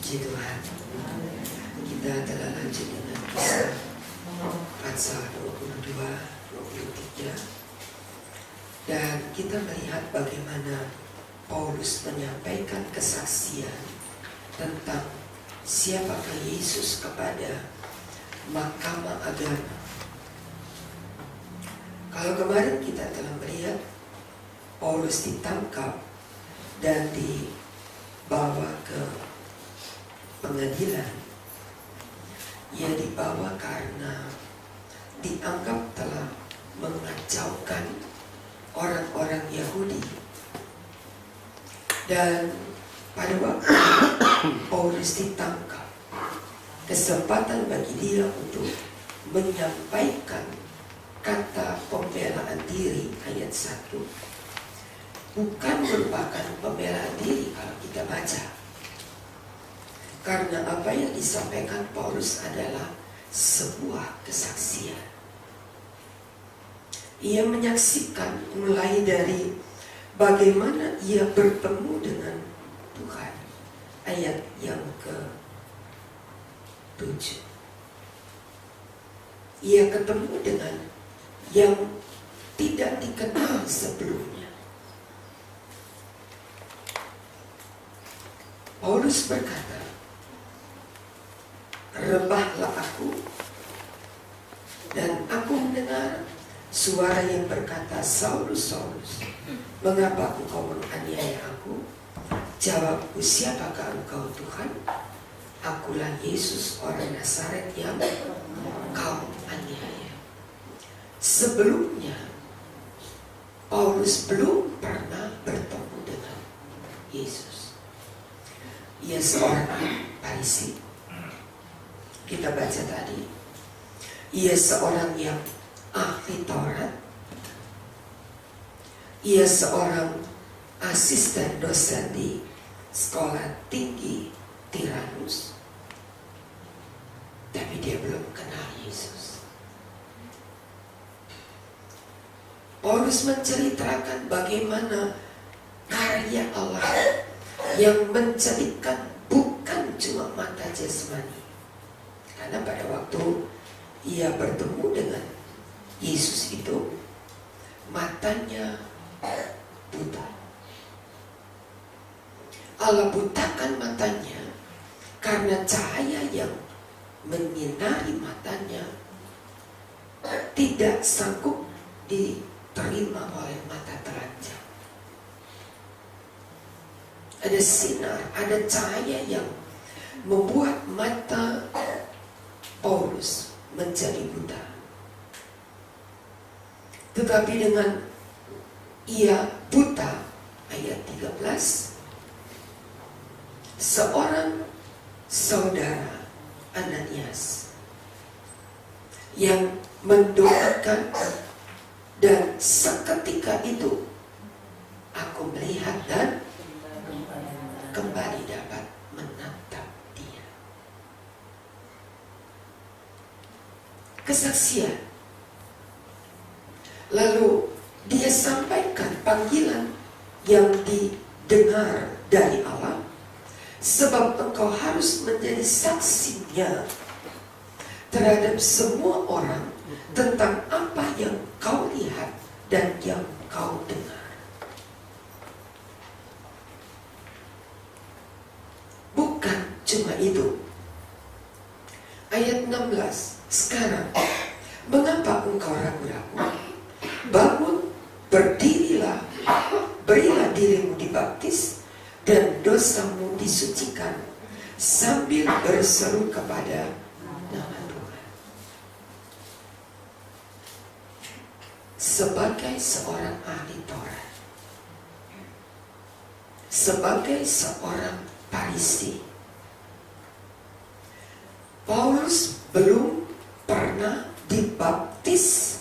Puji Tuhan, kita telah lanjut dengan kisah Patsal 22-23, dan kita melihat bagaimana Paulus menyampaikan kesaksian tentang siapakah Yesus kepada mahkamah agama. Kalau kemarin kita telah melihat Paulus ditangkap dan dibawa ke pengadilan, ia dibawa karena dianggap telah mengacaukan orang-orang Yahudi. Dan pada waktu Paulus ditangkap, kesempatan bagi dia untuk menyampaikan kata pembelaan diri ayat 1 bukan merupakan pembelaan diri kalau kita baca. Karena apa yang disampaikan Paulus adalah sebuah kesaksian. Ia menyaksikan mulai dari bagaimana ia bertemu dengan Tuhan. Ayat yang ke-7. Ia ketemu dengan yang tidak dikenal sebelumnya. Paulus berkata, "Rebahlah aku, dan aku mendengar suara yang berkata, Saulus, Saulus, mengapa engkau menganiaya aku? Jawabku, siapakah engkau Tuhan? Akulah Yesus orang Nazaret yang kau aniaya." Sebelumnya Paulus belum pernah bertemu dengan Yesus. Ia seorang Farisi. Kita baca tadi, ia seorang yang ahli Taurat. Ia seorang asisten dosen di sekolah tinggi Tiranus. Tapi dia belum kenal Yesus. Paulus menceritakan bagaimana karya Allah yang menjadikan bukan cuma mata jasmani. Karena pada waktu ia bertemu dengan Yesus itu, matanya buta. Allah butakan matanya karena cahaya yang menyinari matanya tidak sanggup diterima oleh mata telanjang. Ada sinar, ada cahaya yang membuat mata Paulus menjadi buta. Tetapi dengan ia buta, ayat 13, seorang saudara Ananias yang mendoakan, dan seketika itu aku melihat dan kembali dapat menatap dia. Kesaksian. Lalu dia sampaikan panggilan yang didengar dari Allah, sebab engkau harus menjadi saksinya terhadap semua orang tentang apa yang kau lihat dan yang kau dengar. Bukan cuma itu. Ayat 16. Sekarang, mengapa engkau ragu-ragu? Bangun, berdirilah, berilah dirimu dibaptis, dan dosamu disucikan, sambil berseru kepada nama Tuhan. Sebagai seorang ahli Taurat, sebagai seorang Farisi, Paulus belum pernah dibaptis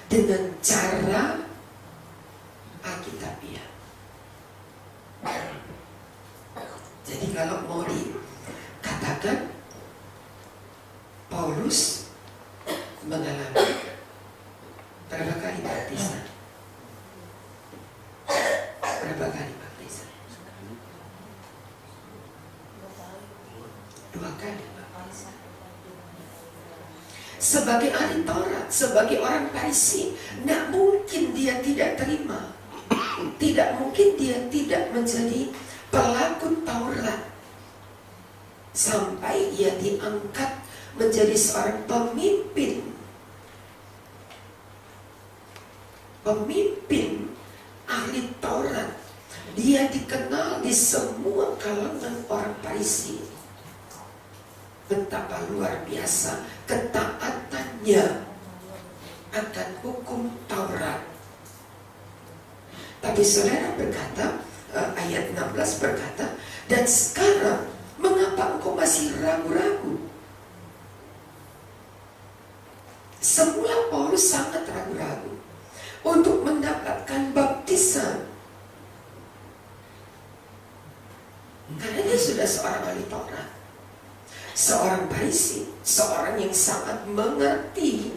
dengan cara Alkitabiah. Jadi kalau mau dikatakan Paulus mengalami berapa kali baptisan? Berapa kali baptisan? 2 kali. Sebagai ahli Taurat, sebagai orang Farisi, tidak mungkin dia tidak terima. Tidak mungkin dia tidak menjadi pelaku Taurat. Sampai ia diangkat menjadi seorang pemimpin. Pemimpin ahli Taurat. Dia dikenal di semua kalangan orang Farisi. Betapa luar biasa ketaatannya akan hukum Taurat. Tapi saudara berkata, ayat 16 berkata, dan sekarang mengapa engkau masih ragu-ragu? Semula Paulus sangat ragu-ragu untuk mendapatkan baptisan. Karena dia sudah seorang ahli Taurat, seorang Farisi, seorang yang sangat mengerti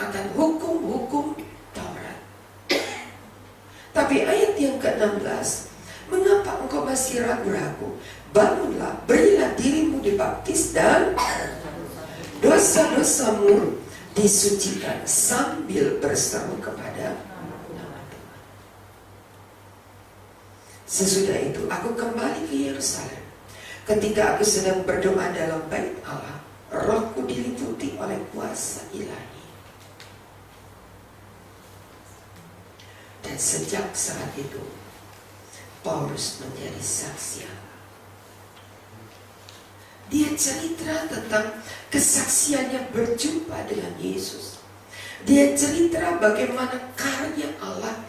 akan hukum-hukum Taurat. Tapi ayat yang ke-16, mengapa engkau masih ragu-ragu? Bangunlah, berilah dirimu dibaptis dan dosa-dosamu disucikan sambil berseru kepada nama Tuhan. Sesudah itu aku kembali ke Yerusalem. Ketika aku sedang berdoa dalam bait Allah, rohku diliputi oleh kuasa ilahi. Dan sejak saat itu Paulus menjadi saksi Allah. Dia cerita tentang kesaksiannya berjumpa dengan Yesus. Dia cerita bagaimana karya Allah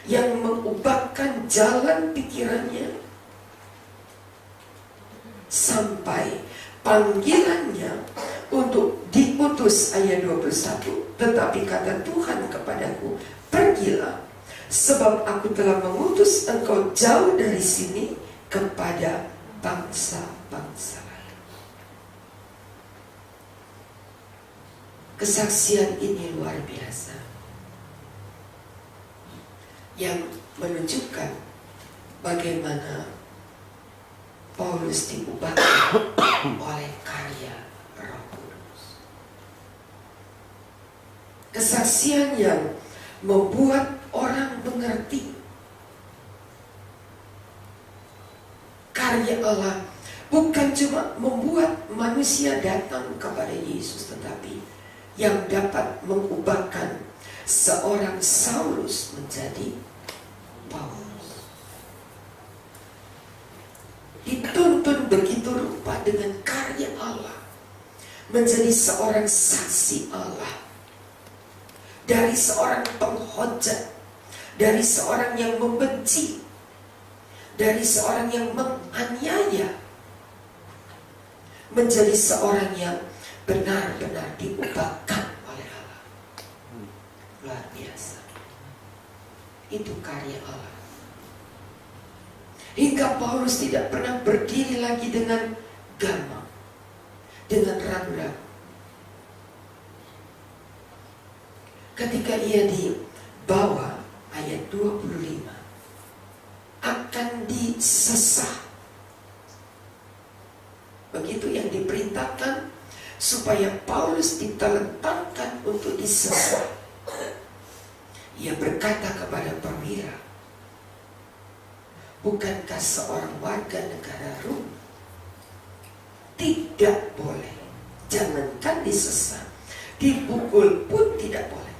yang mengubahkan jalan pikirannya sampai panggilannya untuk diutus, ayat 21. Tetapi kata Tuhan kepadaku, pergilah, sebab aku telah mengutus engkau jauh dari sini kepada bangsa-bangsa lain. Kesaksian ini luar biasa, yang menunjukkan bagaimana Paulus diubahkan oleh karya Roh Kudus. Kesaksian yang membuat orang mengerti karya Allah bukan cuma membuat manusia datang kepada Yesus, tetapi yang dapat mengubahkan seorang Saulus menjadi Paulus. Dituntun begitu rupa dengan karya Allah, menjadi seorang saksi Allah, dari seorang penghujat, dari seorang yang membenci, dari seorang yang menganiaya, menjadi seorang yang benar-benar diubahkan oleh Allah. Luar biasa. Itu karya Allah. Hingga Paulus tidak pernah berdiri lagi dengan gamang, dengan ragu-ragu. Ketika ia dibawa, ayat 25, akan disesah. Begitu yang diperintahkan supaya Paulus ditelentangkan untuk disesah. Ia berkata kepada perwira, bukankah seorang warga negara Rom tidak boleh, jangankan disesah, dipukul pun tidak boleh.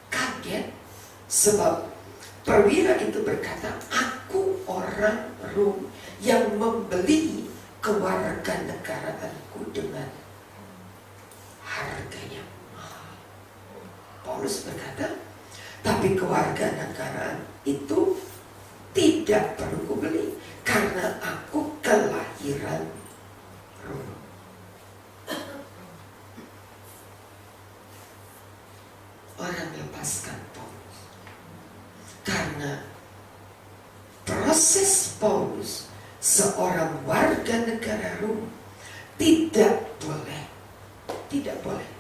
Kaget, sebab perwira itu berkata, aku orang Rom yang membeli kewarganegaraanku dengan harganya mahal. Paulus berkata, tapi kewarganegaraan itu tidak perlu kubeli, karena aku kelahiran Rom. Orang lepaskan Paulus karena proses Paulus, seorang warga negara Rom, tidak boleh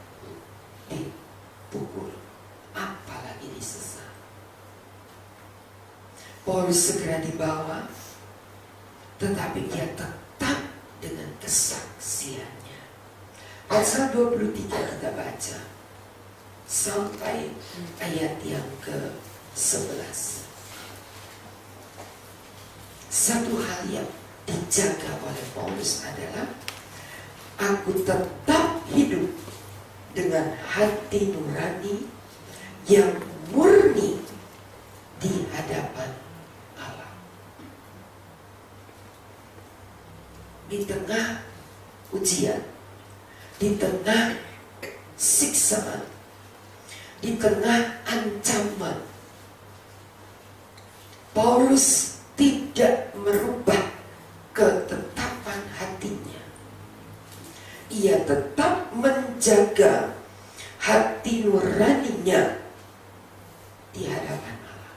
dipukul, apalagi disesat. Paulus segera dibawa, tetapi dia tetap dengan kesaksiannya. Pasal 23 kita baca sampai ayat yang ke-11. Satu hal yang dijaga oleh Paulus adalah, aku tetap hidup dengan hati nurani yang murni di hadapan Allah. Di tengah ujian, di tengah siksaan, di tengah ancaman, Paulus tidak merubah ketetapan hatinya. Ia tetap menjaga hati nuraninya di hadapan Allah.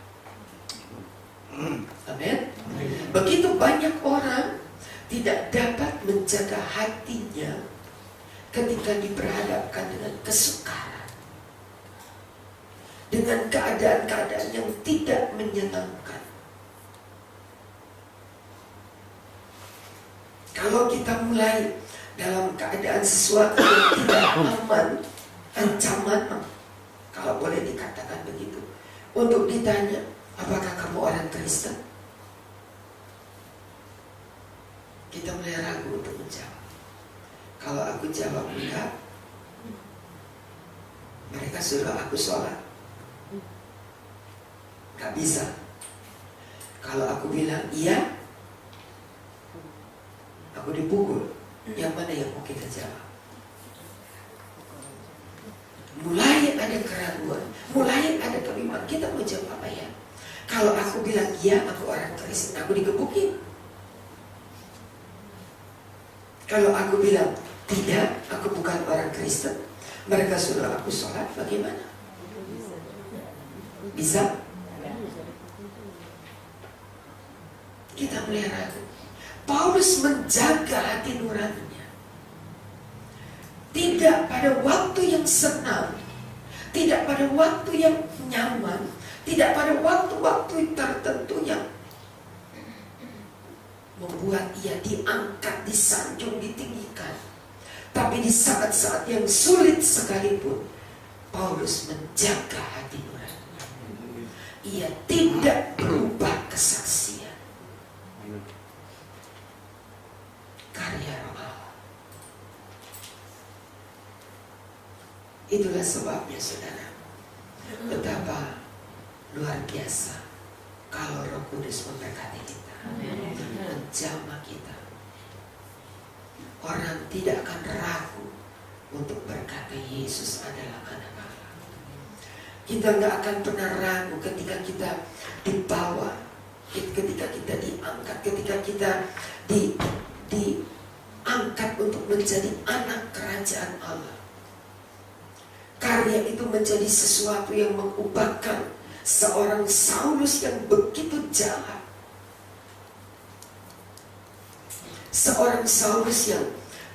Amin. Begitu banyak orang tidak dapat menjaga hatinya ketika diperhadapkan dengan kesukaran, dengan keadaan-keadaan yang tidak menyenangkan. Kalau kita mulai dalam keadaan sesuatu yang tidak aman, ancaman, kalau boleh dikatakan begitu, untuk ditanya, apakah kamu orang Kristen? Kita mulai ragu untuk menjawab. Kalau aku jawab enggak, mereka suruh aku sholat. Gak bisa. Kalau aku bilang iya, aku dipukul. Yang mana yang mau kita jawab? Mulai ada keraguan, mulai ada kebimbangan. Kita mau jawab apa ya? Kalau aku bilang iya, aku orang Kristen, aku digebukin. Kalau aku bilang tidak, aku bukan orang Kristen, mereka suruh aku sholat, bagaimana? Bisa? Kita mulai ragu. Paulus menjaga hati nuraninya. Tidak pada waktu yang senang, tidak pada waktu yang nyaman, tidak pada waktu-waktu tertentu yang membuat ia diangkat, disanjung, ditinggikan. Tapi di saat-saat yang sulit sekalipun, Paulus menjaga hati nuraninya. Ia tidak berubah kesaksian. Karya Roh Allah. Itulah sebabnya, saudara, betapa luar biasa kalau Roh Kudus memberkati kita, menjamah kita. Orang tidak akan ragu untuk berkata Yesus adalah anak Allah. Kita nggak akan pernah ragu ketika kita dibawa, ketika kita diangkat, ketika kita diangkat untuk menjadi anak kerajaan Allah. Karya itu menjadi sesuatu yang mengubahkan seorang Saulus yang begitu jahat, seorang Saulus yang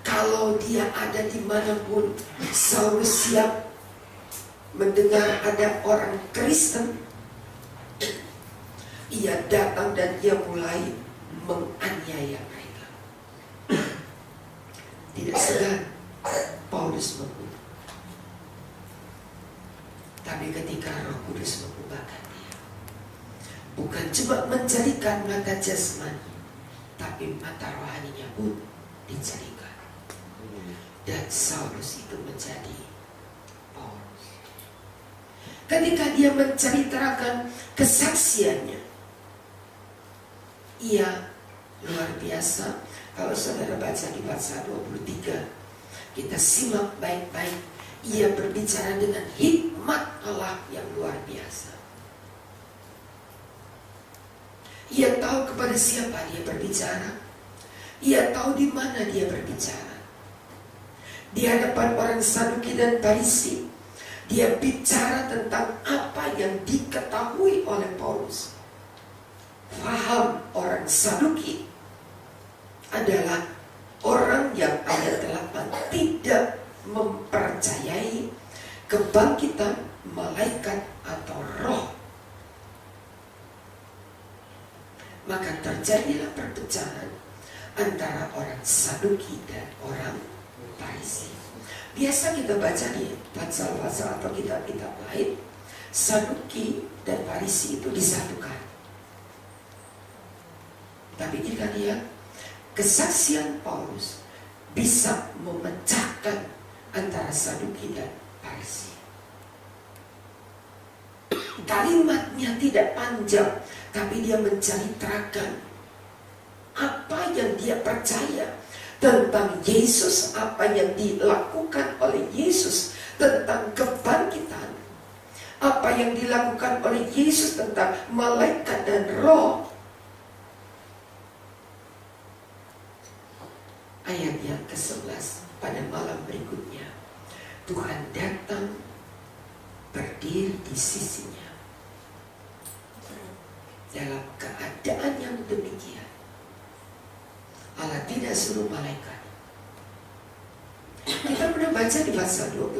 kalau dia ada dimanapun, Saulus siap mendengar ada orang Kristen, ia datang dan ia mulai menganiaya mereka. Tidak segan Paulus membunuh. Tapi ketika Roh Kudus mengubahkan dia, bukan cuma menjadikan mata jasmani, tapi mata rohaninya pun dijadikan. Dan Saulus itu menjadi Paulus. Ketika dia menceritakan kesaksiannya, ia luar biasa. Kalau saudara baca di pasal 23, kita simak baik-baik. Ia berbicara dengan hikmat Allah yang luar biasa. Ia tahu kepada siapa dia berbicara. Ia tahu di mana dia berbicara. Di hadapan orang Saduki dan Farisi, dia bicara tentang apa yang diketahui oleh Paulus. Faham orang Saduki adalah orang yang ayat 8 tidak mempercayai kebangkitan malaikat atau roh. maka terjadilah perpecahan antara orang Saduki dan orang Farisi. Biasa kita baca di pasal-pasal atau kitab-kitab lain, Saduki dan Farisi itu disatukan. Tapi kita lihat kesaksian Paulus bisa memecahkan antara Saduki dan Farisi. Kalimatnya tidak panjang, tapi dia menceritakan apa yang dia percaya tentang Yesus, apa yang dilakukan oleh Yesus tentang kebangkitan, apa yang dilakukan oleh Yesus tentang malaikat dan roh. Ayat yang ke-11, pada malam berikutnya Tuhan datang berdiri di sisinya. Dalam keadaan yang demikian, Allah tidak suruh malaikat. Kita pernah baca di pasal 12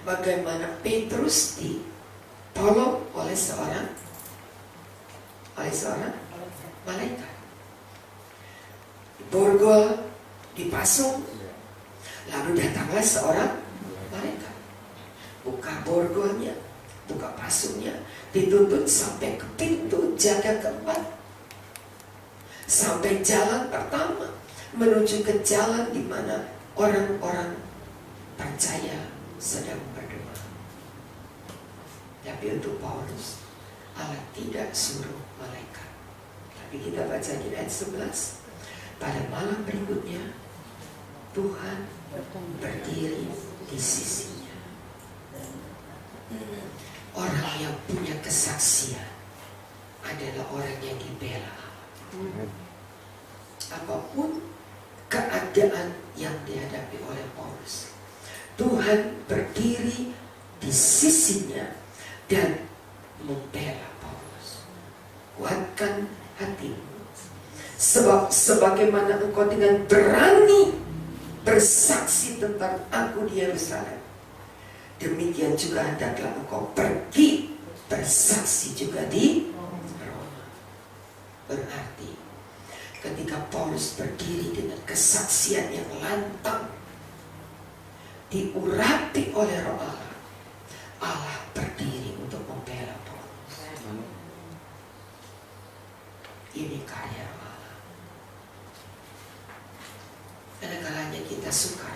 bagaimana Petrus ditolong oleh seorang malaikat. Borgol dipasung, lalu datanglah seorang malaikat, buka borgolnya, buka pasungnya, dituntun sampai ke pintu jaga keempat, sampai jalan pertama menuju ke jalan di mana orang-orang percaya sedang berdoa. Tapi untuk Paulus, Allah tidak suruh malaikat. Tapi kita baca di ayat 11, pada malam berikutnya Tuhan berdiri di sisinya. Orang yang punya kesaksian adalah orang yang dibela. Apapun keadaan yang dihadapi oleh Paulus, Tuhan berdiri di sisinya dan membela Paulus. Kuatkan hatimu, sebab sebagaimana engkau dengan berani bersaksi tentang aku di Yerusalem, demikian juga hendaklah engkau pergi bersaksi juga di Roma. Berarti ketika Paulus berdiri dengan kesaksian yang lantang, diurapi oleh Roh Allah, Allah berdiri untuk membela Paulus. Ini karya Allah. Ada kalanya kita sukar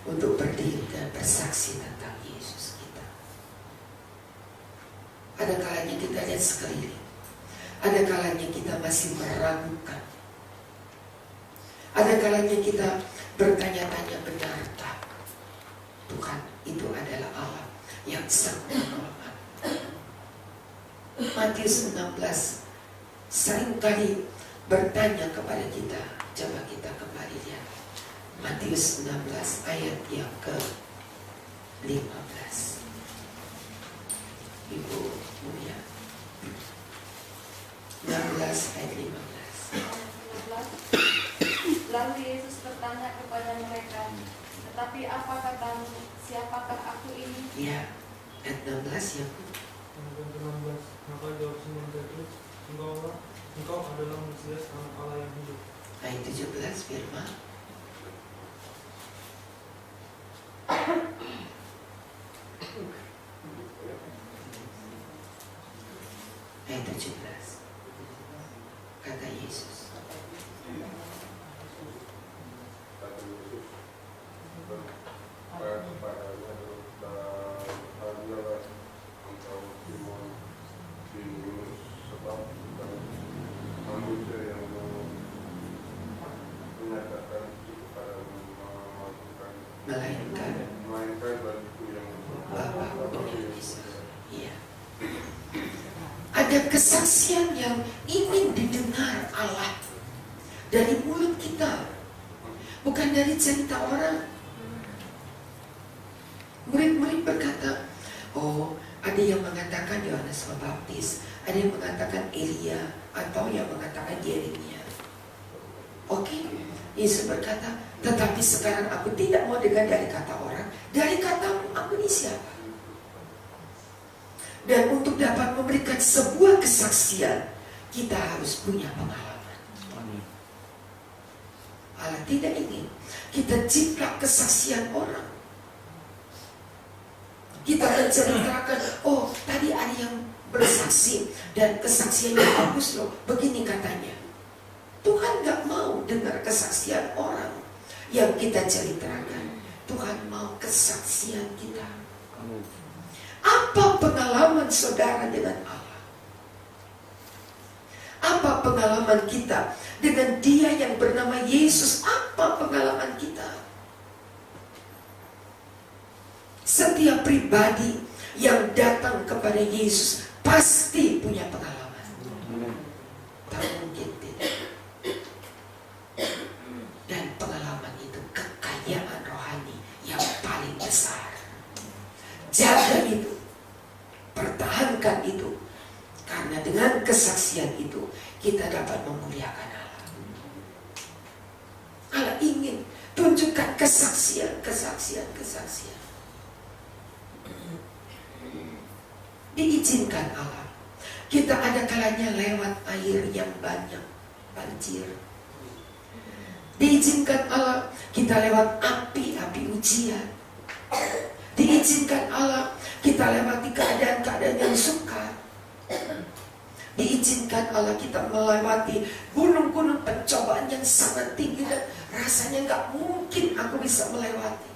untuk berdiri dan bersaksi tentang Yesus kita. Ada kalanya kita lihat sekeliling, ada kalanya kita masih meragukan, ada kalanya kita bertanya-tanya, benarkah Tuhan itu adalah Allah yang sang menolong? Matius 16 seringkali bertanya kepada kita. Coba kita kembali lihat Matius 16 ayat yang ke-15. Ibu mulia, 16 ayat 15. Lalu Yesus bertanya kepada mereka, tetapi apa katamu, siapakah aku ini? Ya, ayat 16 ya. Ayat 16, maka jawab Simon Petrus, engkau adalah Mesias, Anak Allah yang hidup. Ayat 17 firman. Ayat 17 kata Yesus, melainkan Bapa yang bisa. Iya. Ada kesaksian yang ingin didengar Allah dari mulut kita, bukan dari cerita orang. Murid-murid berkata, oh, ada yang mengatakan Yohanes Pembaptis, ada yang mengatakan Elia, atau yang mengatakan Yeremia. Oke, Yesus berkata, tetapi sekarang aku tidak mau dengar dari kata orang, dari katamu aku ini siapa? Dan untuk dapat memberikan sebuah kesaksian, kita harus punya pengalaman. Allah tidak ingin kita jiplak kesaksian orang. Kita menceritakan, oh tadi ada yang bersaksi dan kesaksiannya bagus loh, begini katanya. Tuhan gak mau dengar kesaksian orang yang kita ceritakan. Tuhan mau kesaksian kita. Apa pengalaman saudara dengan Allah? Apa pengalaman kita dengan Dia yang bernama Yesus? Apa pengalaman kita? Setiap pribadi yang datang kepada Yesus pasti punya pengalaman. Tak mungkin tidak. Dan pengalaman itu kekayaan rohani yang paling besar. Jaga itu, pertahankan itu, karena dengan kesaksian itu kita dapat memuliakan Allah. Allah ingin tunjukkan kesaksian. Diizinkan Allah. Kita ada kalanya lewat air yang banyak, banjir. Diizinkan Allah kita lewat api ujian. Diizinkan Allah kita lewati keadaan-keadaan yang sukar. Diizinkan Allah kita melewati gunung-gunung pencobaan yang sangat tinggi dan rasanya gak mungkin aku bisa melewati.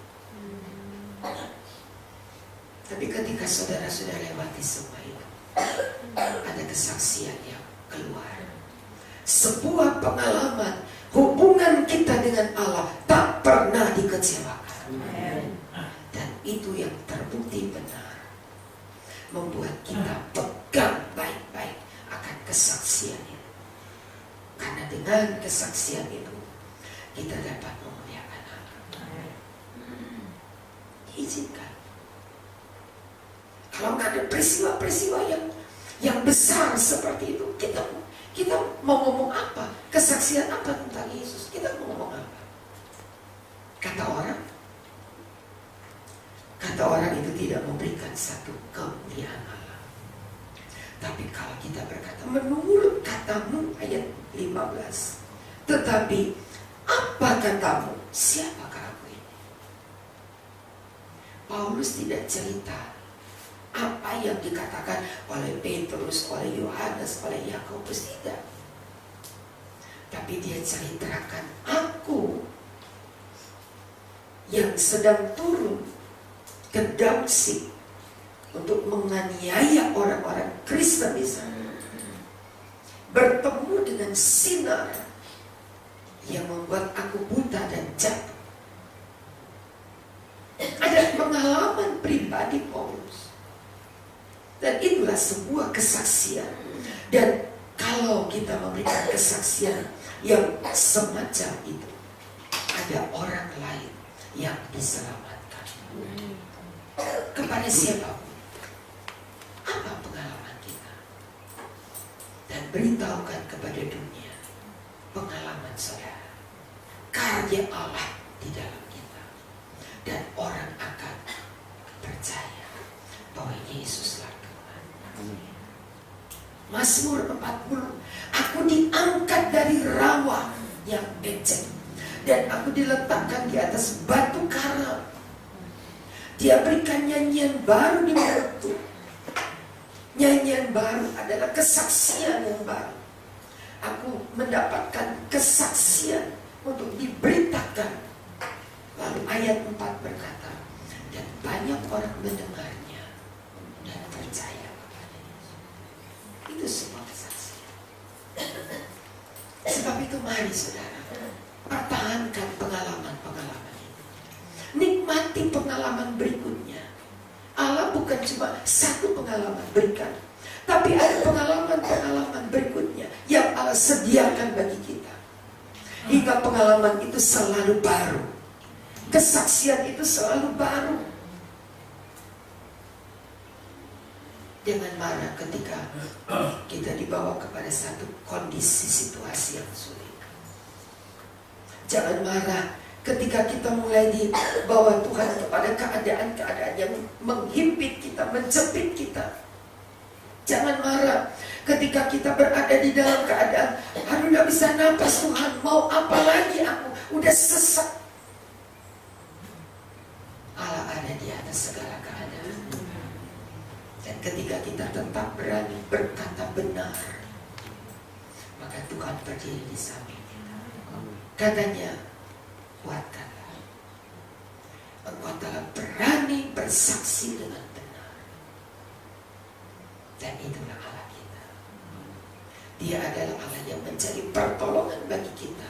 Tapi ketika saudara-saudara lewati semua itu, ada kesaksian yang keluar. Sebuah pengalaman hubungan kita dengan Allah tak pernah dikecewakan. Dan itu yang terbukti benar, membuat kita pegang baik-baik akan kesaksian itu. Karena dengan kesaksian itu kita dapat memuliakan Allah. Izinkan. Kalau nggak ada peristiwa-peristiwa yang besar seperti itu, kita mau ngomong apa? Kesaksian apa tentang Yesus? Kita mau ngomong apa? Kata orang itu tidak memberikan satu kemuliaan Allah. Tapi kalau kita berkata, menurut katamu, ayat 15, tetapi apa katamu? Siapakah aku ini? Paulus tidak cerita apa yang dikatakan oleh Petrus, oleh Yohanes, oleh Yakobus, tidak. Tapi dia ceritakan, aku yang sedang turun ke Damsyik untuk menganiaya orang-orang Kristen di sana, bertemu dengan sinar yang membuat aku buta dan jatuh. Ada pengalaman pribadi Paulus. Dan itulah sebuah kesaksian. Dan kalau kita memberikan kesaksian yang semacam itu, ada orang lain yang diselamatkan. Kepada siapapun. Apa pengalaman kita? Dan beritahukan kepada dunia pengalaman saudara, karya Allah di dalam kita. Dan orang akan percaya bahwa Yesuslah Tuhan. Mazmur 40, aku diangkat dari rawa yang becek dan aku diletakkan di atas batu karang. Dia berikan nyanyian baru di mulutku. Nyanyian baru adalah kesaksian yang baru. Aku mendapatkan kesaksian untuk diberitakan. Lalu ayat 4 berkata, dan banyak orang mendengarnya dan percaya kepada Yesus. Itu semua kesaksian. Sebab itu mari saudara, pertahankan pengalaman-pengalaman ini. Nikmati pengalaman berikutnya. Allah bukan cuma satu pengalaman berikan, tapi ada pengalaman-pengalaman berikutnya yang Allah sediakan bagi kita. Hingga pengalaman itu selalu baru. Kesaksian itu selalu baru. Jangan marah ketika kita dibawa kepada satu kondisi situasi yang sulit. Jangan marah ketika kita mulai dibawa Tuhan kepada keadaan-keadaan yang menghimpit kita, menjepit kita. Jangan marah Ketika kita berada di dalam keadaan, aduh gak bisa napas Tuhan, mau apa lagi aku, udah sesak. Allah ada di atas segala keadaan. Dan ketika kita tetap berani berkata benar, maka Tuhan berdiri di samping kita. Katanya, kuatkanlah. Engkau telah berani bersaksi dengan benar. Dan itulah Allah kita. Dia adalah Allah yang mencari pertolongan bagi kita